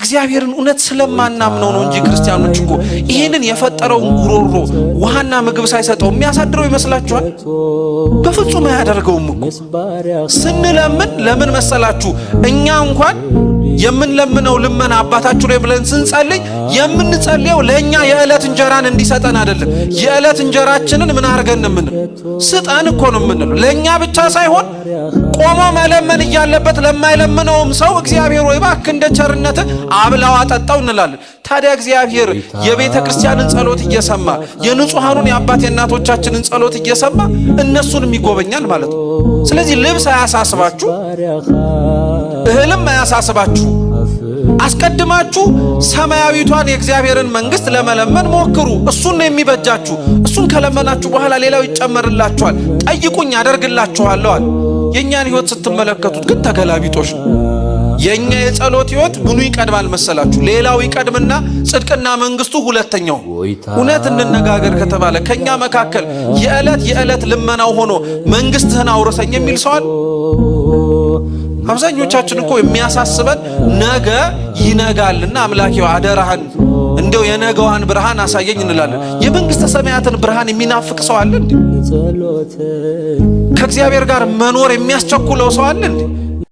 እግዚአብሔርን እውነት ስለማናምነው ነው እንጂ ክርስቲያኖች እኮ ይሄንን የፈጠረውን ጉሮሮ ውሃና ምግብ ሳይሰጠው የሚያሳድረው ይመስላችኋል? በፍጹም አያደርገውም እኮ። ስንለምን ለምን መሰላችሁ? እኛ እንኳን የምንለምነው ልመና አባታችሁ ላይ ብለን ስንጸልይ የምንጸልየው ለኛ የዕለት እንጀራን እንዲሰጠን አይደለም። የዕለት እንጀራችንን ምን አርገን ምን ስጠን እኮ ነው የምንለው። ለኛ ብቻ ሳይሆን ቆሞ መለመን እያለበት ለማይለምነውም ሰው እግዚአብሔር ወይ እባክህ እንደ ቸርነት አብላው አጠጣው እንላለን። ታዲያ እግዚአብሔር የቤተ ክርስቲያንን ጸሎት እየሰማ የንጹሃኑን የአባት የእናቶቻችንን ጸሎት እየሰማ እነሱንም ይጎበኛል ማለት ነው። ስለዚህ ልብስ አያሳስባችሁ፣ እህልም አያሳስባችሁ። አስቀድማችሁ ሰማያዊቷን የእግዚአብሔርን መንግስት ለመለመን ሞክሩ። እሱን ነው የሚበጃችሁ። እሱን ከለመናችሁ በኋላ ሌላው ይጨመርላችኋል። ጠይቁኝ አደርግላችኋለሁ አለ። የኛን ህይወት ስትመለከቱት ግን ተገላቢጦሽ ነው። የኛ የጸሎት ህይወት ምኑ ይቀድማል መሰላችሁ? ሌላው ይቀድምና ጽድቅና መንግስቱ ሁለተኛው። እውነት እንነጋገር ከተባለ ከኛ መካከል የዕለት ልመናው ሆኖ መንግስትህን አውርሰኝ የሚል ሰው አለ? አብዛኞቻችን እኮ የሚያሳስበን ነገ ይነጋልና አምላኬው አደራህን እንደው የነገዋን ብርሃን አሳየኝ እንላለን። የመንግስተ ሰማያትን ብርሃን የሚናፍቅ ሰው አለ እንዴ? ከእግዚአብሔር ጋር መኖር የሚያስቸኩለው ሰው አለ እንዴ?